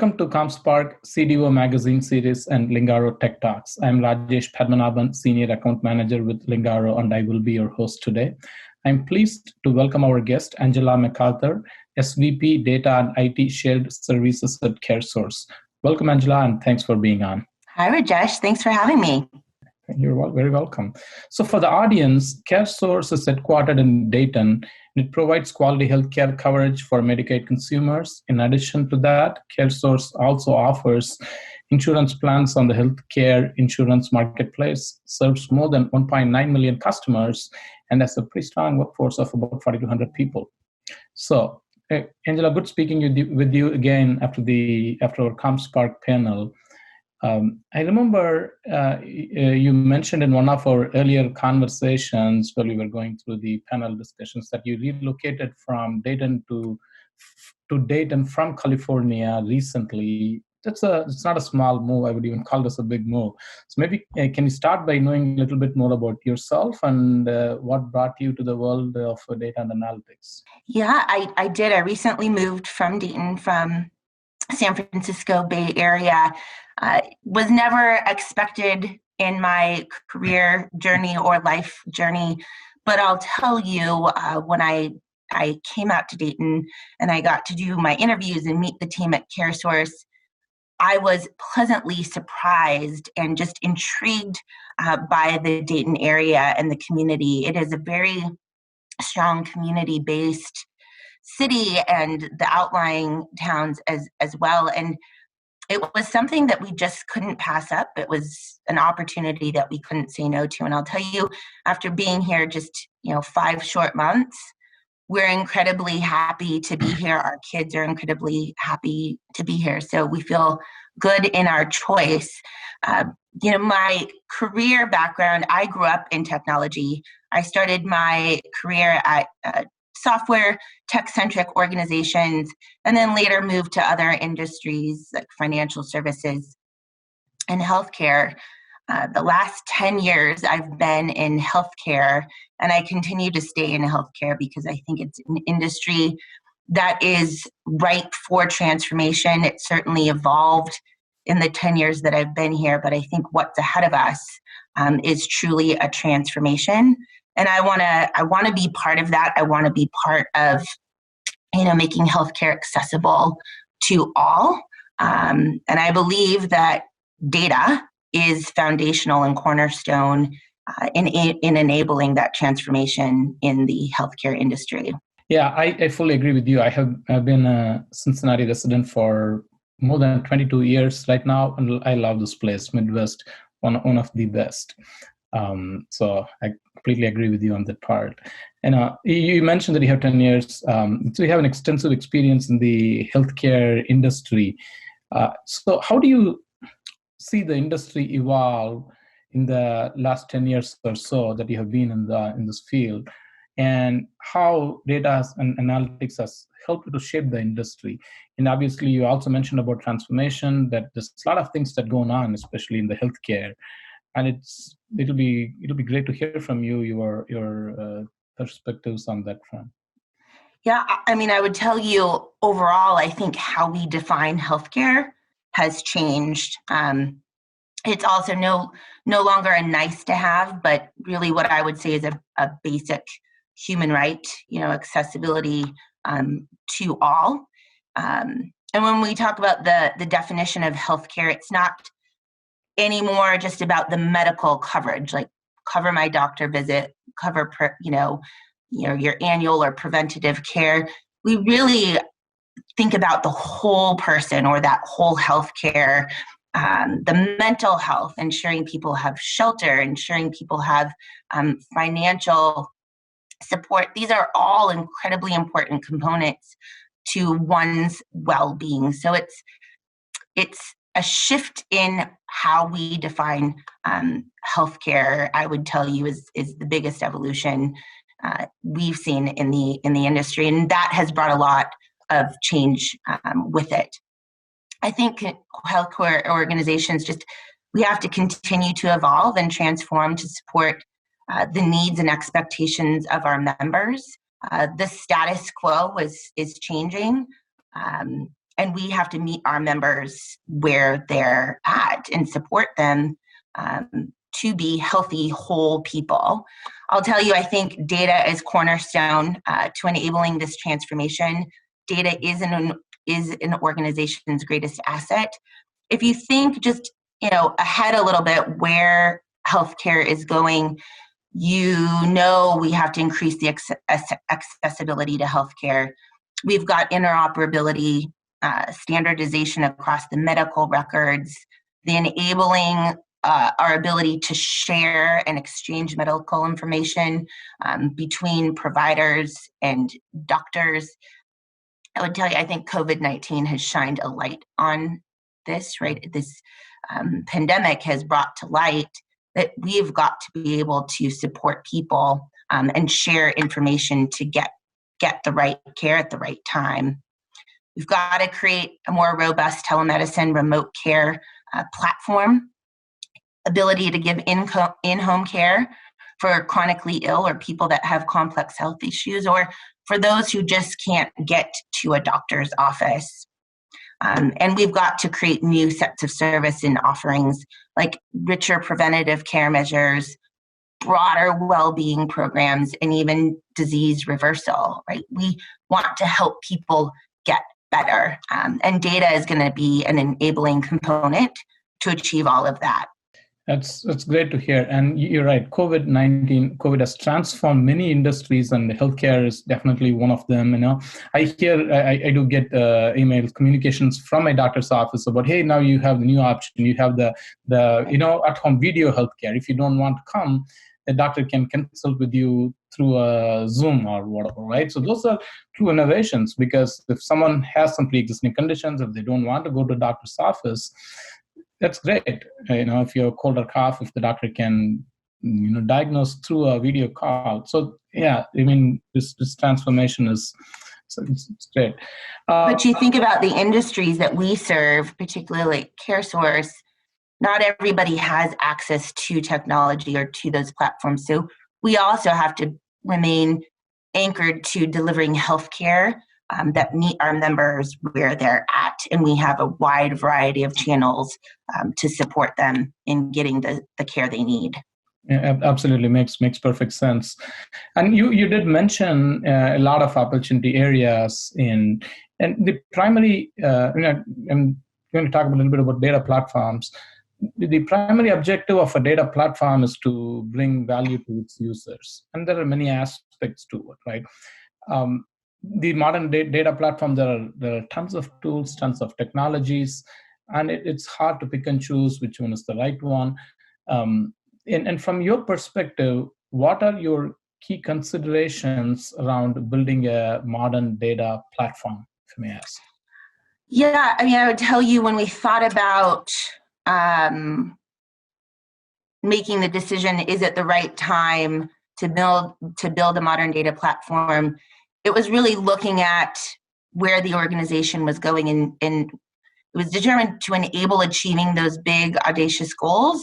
welcome to ComSpark CDO Magazine Series and Lingaro Tech Talks. I'm Rajesh Padmanabhan, Senior Account Manager with Lingaro, and I will be your host today. I'm pleased to welcome our guest, Angela MacArthur, SVP Data and IT Shared Services at CareSource. Welcome, Angela, and thanks for being on. Hi, Rajesh. Thanks for having me. You're very welcome. So for the audience, CareSource is headquartered in Dayton, and it provides quality healthcare coverage for Medicaid consumers. In addition to that, CareSource also offers insurance plans on the healthcare insurance marketplace, serves more than 1.9 million customers, and has a pretty strong workforce of about 4,200 people. So, Angela, good speaking with you again after our ComSpark panel. I remember you mentioned in one of our earlier conversations while we were going through the panel discussions that you relocated from Dayton to Dayton from California recently. It's not a small move. I would even call this a big move. So maybe can you start by knowing a little bit more about yourself and what brought you to the world of data and analytics? Yeah, I did. I recently moved from Dayton, from San Francisco Bay Area. Was never expected in my career journey or life journey, but I'll tell you, when I came out to Dayton and I got to do my interviews and meet the team at CareSource, I was pleasantly surprised and just intrigued by the Dayton area and the community. It is a very strong community-based city and the outlying towns as well. And it was something that we just couldn't pass up. It was an opportunity that we couldn't say no to. And I'll tell you, after being here just 5 short months, we're incredibly happy to be here. Our kids are incredibly happy to be here. So we feel good in our choice. My career background, I grew up in technology. I started my career at software tech-centric organizations, and then later moved to other industries like financial services and healthcare. The last 10 years I've been in healthcare, and I continue to stay in healthcare because I think it's an industry that is ripe for transformation. It certainly evolved in the 10 years that I've been here, but I think what's ahead of us is truly a transformation. And I want to be part of that. I want to be part of, making healthcare accessible to all. And I believe that data is foundational and cornerstone in enabling that transformation in the healthcare industry. Yeah, I fully agree with you. I've been a Cincinnati resident for more than 22 years right now, and I love this place, Midwest, one of the best. So I completely agree with you on that part. And you mentioned that you have 10 years, so you have an extensive experience in the healthcare industry. So how do you see the industry evolve in the last 10 years or so that you have been in this field, and how data and analytics has helped you to shape the industry? And obviously, you also mentioned about transformation, that there's a lot of things that go on, especially in the healthcare. And it'll be great to hear from you your perspectives on that front. Yeah, I would tell you overall, I think how we define healthcare has changed. It's also no longer a nice to have, but really what I would say is a basic human right, accessibility to all. And when we talk about the definition of healthcare, it's not anymore just about the medical coverage, like cover my doctor visit, cover your annual or preventative care. We really think about the whole person, or that whole healthcare, the mental health, ensuring people have shelter, ensuring people have financial support. These are all incredibly important components to one's well-being. So it's a shift in how we define healthcare, I would tell you, is the biggest evolution we've seen in the industry, and that has brought a lot of change with it. I think healthcare organizations we have to continue to evolve and transform to support the needs and expectations of our members. The status quo is changing. And we have to meet our members where they're at and support them to be healthy, whole people. I'll tell you, I think data is cornerstone to enabling this transformation. Data is an organization's greatest asset. If you think just ahead a little bit where healthcare is going, we have to increase the accessibility to healthcare. We've got interoperability, standardization across the medical records, the enabling our ability to share and exchange medical information between providers and doctors. I would tell you, I think COVID-19 has shined a light on this, right? This pandemic has brought to light that we've got to be able to support people and share information to get the right care at the right time. We've got to create a more robust telemedicine remote care platform, ability to give in-home care for chronically ill or people that have complex health issues, or for those who just can't get to a doctor's office. And we've got to create new sets of service and offerings like richer preventative care measures, broader well-being programs, and even disease reversal, right? We want to help people get better. And data is going to be an enabling component to achieve all of that. That's great to hear. And you're right, COVID has transformed many industries, and healthcare is definitely one of them. I do get email communications from my doctor's office about, hey, now you have the new option. You have the at-home video healthcare. If you don't want to come, the doctor can consult with you through a Zoom or whatever, right? So those are true innovations, because if someone has some pre-existing conditions, if they don't want to go to a doctor's office, that's great. If you have a cold or cough, if the doctor can, diagnose through a video call. So yeah, this transformation is it's great. But you think about the industries that we serve, particularly CareSource. Not everybody has access to technology or to those platforms. So we also have to remain anchored to delivering healthcare that meet our members where they're at. And we have a wide variety of channels to support them in getting the care they need. Yeah, absolutely. Makes perfect sense. And you did mention a lot of opportunity areas and the primary, I'm going to talk a little bit about data platforms. The primary objective of a data platform is to bring value to its users. And there are many aspects to it, right? The modern data platform, there are tons of tools, tons of technologies, and it's hard to pick and choose which one is the right one. And from your perspective, what are your key considerations around building a modern data platform, if you may ask? Yeah, I would tell you, when we thought about making the decision, is it the right time to build a modern data platform, it was really looking at where the organization was going, and it was determined to enable achieving those big, audacious goals.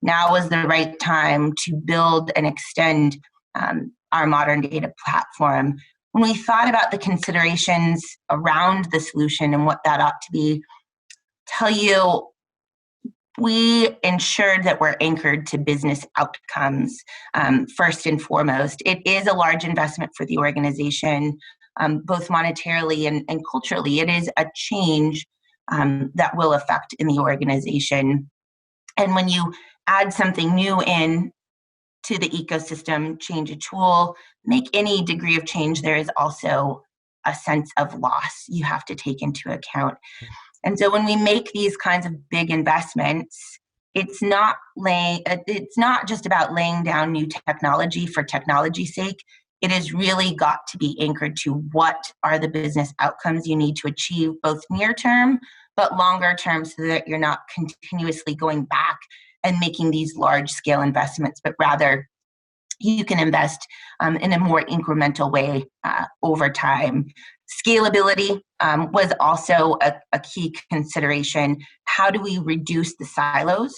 Now was the right time to build and extend our modern data platform. When we thought about the considerations around the solution and what that ought to be, tell you, we ensured that we're anchored to business outcomes first and foremost. It is a large investment for the organization, both monetarily and culturally. It is a change that will affect in the organization. And when you add something new in to the ecosystem, change a tool, make any degree of change, there is also a sense of loss you have to take into account. And so when we make these kinds of big investments, it's not just about laying down new technology for technology's sake. It has really got to be anchored to what are the business outcomes you need to achieve, both near term, but longer term, so that you're not continuously going back and making these large scale investments, but rather you can invest in a more incremental way over time. Scalability was also a key consideration. How do we reduce the silos,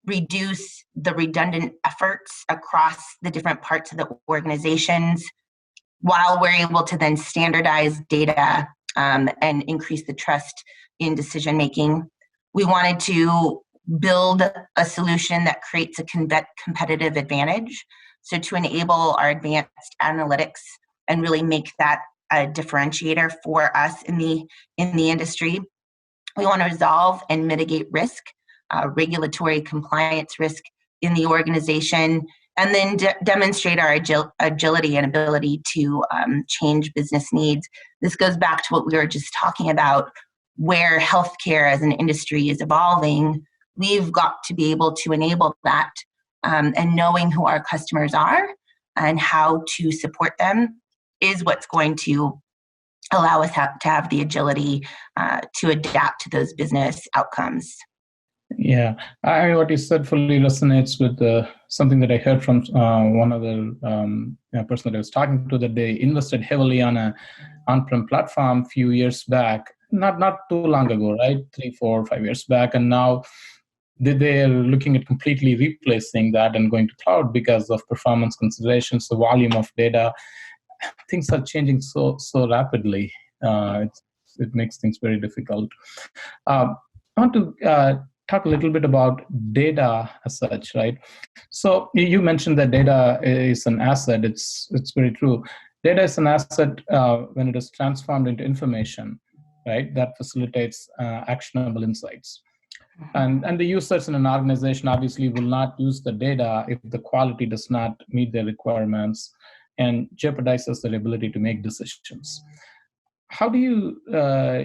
reduce the redundant efforts across the different parts of the organizations, while we're able to then standardize data and increase the trust in decision making. We wanted to build a solution that creates a competitive advantage. So to enable our advanced analytics and really make that a differentiator for us in the industry. We want to resolve and mitigate risk, regulatory compliance risk in the organization, and then demonstrate our agility and ability to change business needs. This goes back to what we were just talking about, where healthcare as an industry is evolving. We've got to be able to enable that, and knowing who our customers are and how to support them is what's going to allow us to have the agility to adapt to those business outcomes. Yeah, I mean, what you said fully resonates with something that I heard from one other person that I was talking to, that they invested heavily on a on-prem platform a few years back, not too long ago, right? 3, 4, 5 years back, and now they are looking at completely replacing that and going to cloud because of performance considerations, the volume of data. Things are changing so rapidly. It makes things very difficult. I want to talk a little bit about data as such, right? So you mentioned that data is an asset. It's very true. Data is an asset when it is transformed into information, right? That facilitates actionable insights. And the users in an organization obviously will not use the data if the quality does not meet their requirements and jeopardizes their ability to make decisions. How do you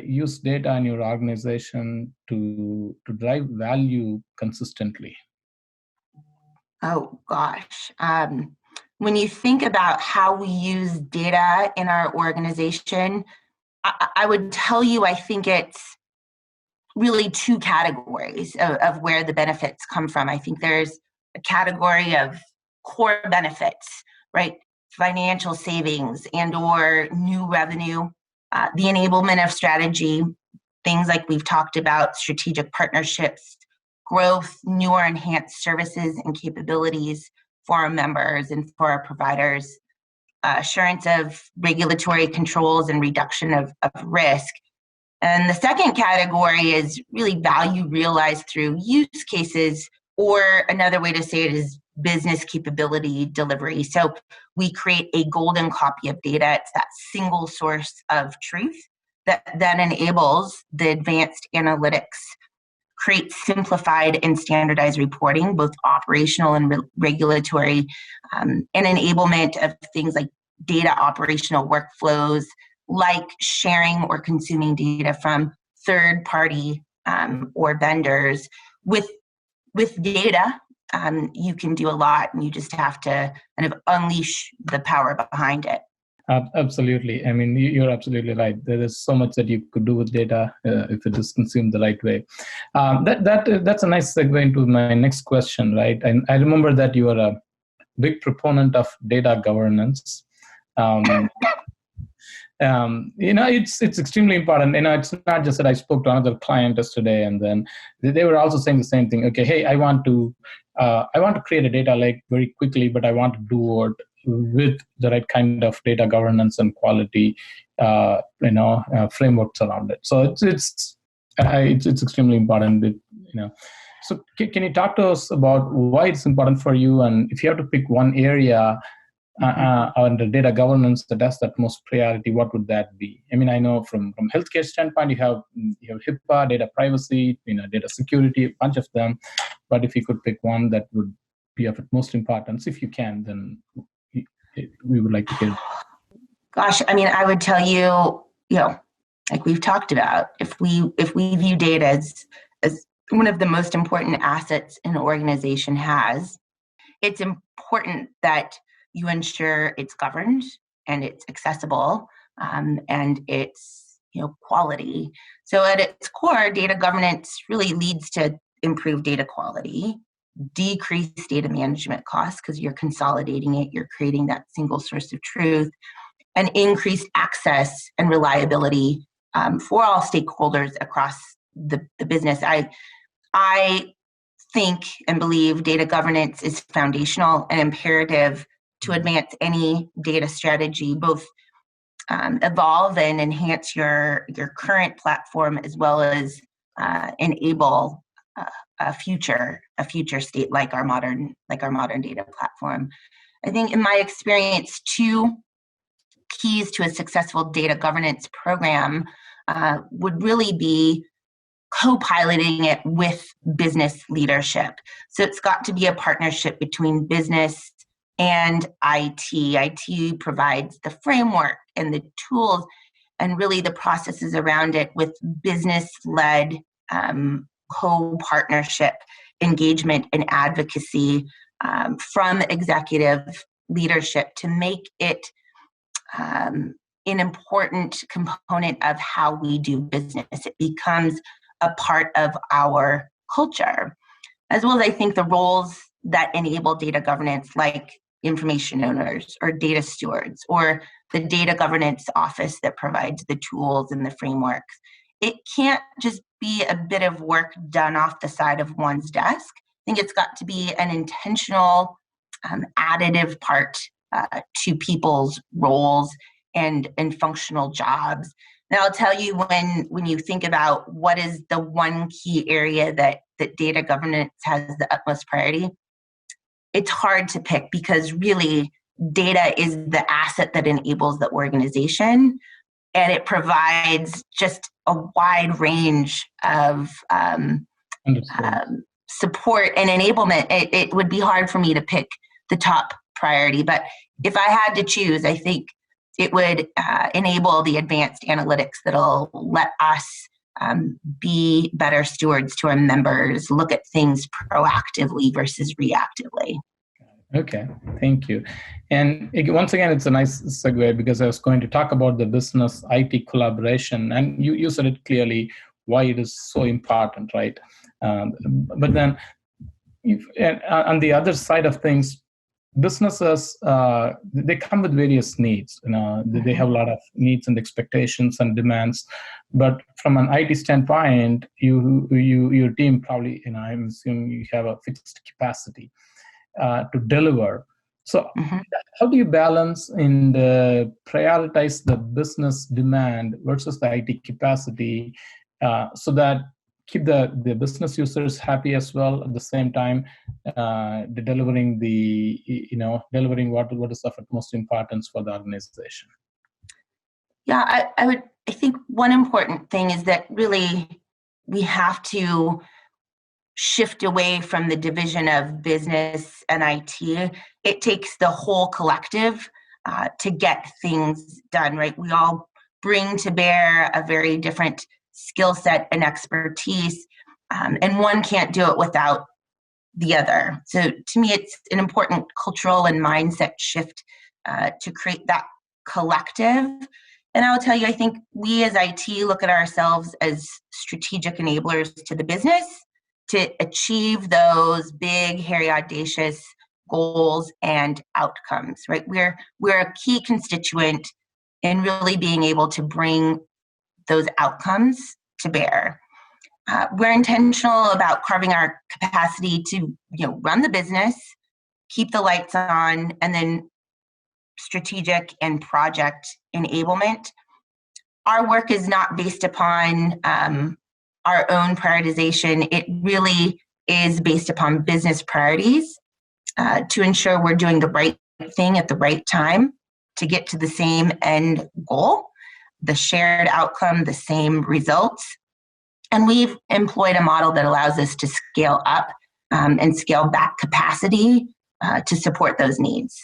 use data in your organization to drive value consistently? Oh, gosh. When you think about how we use data in our organization, I would tell you, I think it's really two categories of where the benefits come from. I think there's a category of core benefits, right? Financial savings and or new revenue, the enablement of strategy, things like we've talked about, strategic partnerships, growth, new or enhanced services and capabilities for our members and for our providers, assurance of regulatory controls and reduction of risk. And the second category is really value realized through use cases, or another way to say it is business capability delivery. So we create a golden copy of data. It's that single source of truth that then enables the advanced analytics, creates simplified and standardized reporting, both operational and regulatory, and enablement of things like data operational workflows, like sharing or consuming data from third-party or vendors. With data, you can do a lot, and you just have to kind of unleash the power behind it. Absolutely. I mean, you're absolutely right. There is so much that you could do with data if it is consumed the right way. That's a nice segue into my next question, right? And I remember that you are a big proponent of data governance. It's extremely important. It's not just that I spoke to another client yesterday, and then they were also saying the same thing. Okay, hey, I want to create a data lake very quickly, but I want to do it with the right kind of data governance and quality, frameworks around it. So it's extremely important. So can you talk to us about why it's important for you, and if you have to pick one area under data governance that has that most priority, what would that be? I mean, I know from healthcare standpoint, you have HIPAA, data privacy, data security, a bunch of them. But if you could pick one that would be of utmost importance, if you can, then we would like to hear. Gosh, I mean, I would tell you, like we've talked about, if we view data as one of the most important assets an organization has, it's important that you ensure it's governed and it's accessible, and it's quality. So at its core, data governance really leads to improved data quality, decreased data management costs because you're consolidating it, you're creating that single source of truth, and increased access and reliability for all stakeholders across the business. I think and believe data governance is foundational and imperative to advance any data strategy, both evolve and enhance your current platform, as well as enable a future state like our modern data platform. I think in my experience, two keys to a successful data governance program would really be co-piloting it with business leadership. So it's got to be a partnership between business and IT. IT provides the framework and the tools and really the processes around it, with business-led co-partnership engagement and advocacy from executive leadership to make it an important component of how we do business. It becomes a part of our culture, as well as I think the roles that enable data governance, like information owners or data stewards or the data governance office that provides the tools and the frameworks. It can't just be a bit of work done off the side of one's desk. I think it's got to be an intentional, additive part to people's roles and functional jobs. And I'll tell you, when you think about what is the one key area that data governance has the utmost priority, it's hard to pick, because really data is the asset that enables the organization, and it provides just a wide range of support and enablement. It would be hard for me to pick the top priority, but if I had to choose, I think it would enable the advanced analytics that'll let us be better stewards to our members, look at things proactively versus reactively. Okay, thank you. And once again, it's a nice segue, because I was going to talk about the business IT collaboration, and you said it clearly why it is so important, right? But then on the other side of things, businesses, they come with various needs. They have a lot of needs and expectations and demands. But from an IT standpoint, your team probably, I'm assuming you have a fixed capacity to deliver. So how do you balance and prioritize the business demand versus the IT capacity, so that keep the business users happy as well, at the same time delivering what is of utmost importance for the organization? Yeah, I think one important thing is that really we have to shift away from the division of business and IT. It takes the whole collective to get things done, right? We all bring to bear a very different skill set and expertise, and one can't do it without the other. So to me, it's an important cultural and mindset shift to create that collective. And I'll tell you, I think we as IT look at ourselves as strategic enablers to the business to achieve those big, hairy, audacious goals and outcomes, right? We're a key constituent in really being able to bring those outcomes to bear. We're intentional about carving our capacity to run the business, keep the lights on, and then strategic and project enablement. Our work is not based upon our own prioritization. It really is based upon business priorities to ensure we're doing the right thing at the right time to get to the same end goal, the shared outcome, the same results. And we've employed a model that allows us to scale up and scale back capacity to support those needs.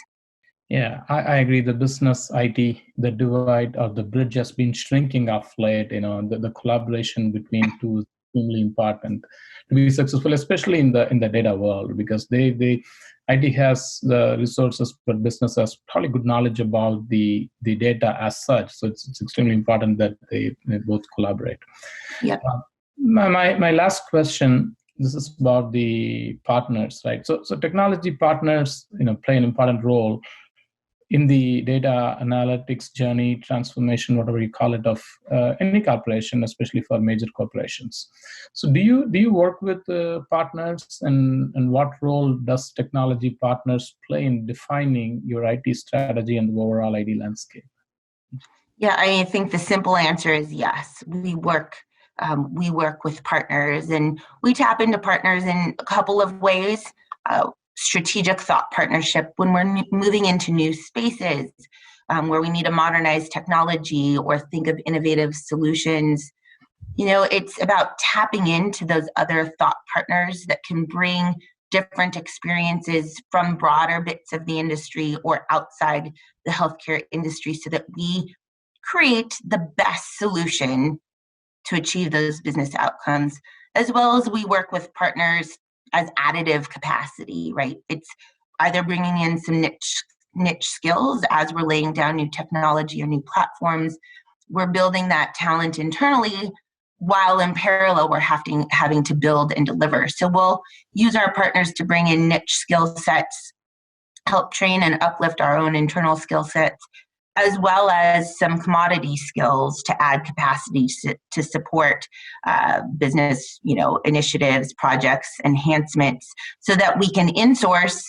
Yeah, I agree. The business IT, the divide or the bridge has been shrinking off late. The collaboration between two is extremely important to be successful, especially in the data world, because IT has the resources, but business has probably good knowledge about the data as such. So it's extremely important that they both collaborate. Yeah. My last question. This is about the partners, right? So technology partners, play an important role in the data analytics journey, transformation, whatever you call it, of any corporation, especially for major corporations. So do you work with partners, and what role does technology partners play in defining your IT strategy and the overall IT landscape? Yeah, I think the simple answer is yes. We work with partners, and we tap into partners in a couple of ways. Strategic thought partnership when we're moving into new spaces where we need to modernize technology or think of innovative solutions. It's about tapping into those other thought partners that can bring different experiences from broader bits of the industry or outside the healthcare industry so that we create the best solution to achieve those business outcomes, as well as we work with partners as additive capacity, right? It's either bringing in some niche skills as we're laying down new technology or new platforms. We're building that talent internally, while in parallel we're having to build and deliver. So we'll use our partners to bring in niche skill sets, help train and uplift our own internal skill sets, as well as some commodity skills to add capacity to support business, initiatives, projects, enhancements, so that we can insource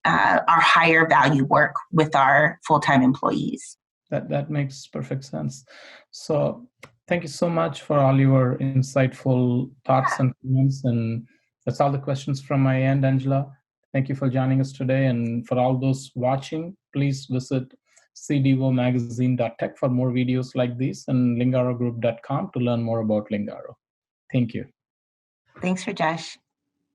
our higher value work with our full-time employees. That makes perfect sense. So thank you so much for all your insightful thoughts and comments. And that's all the questions from my end, Angela. Thank you for joining us today. And for all those watching, please visit cdvomagazine.tech for more videos like this and lingarogroup.com to learn more about Lingaro. Thank you. Thanks, Rajesh.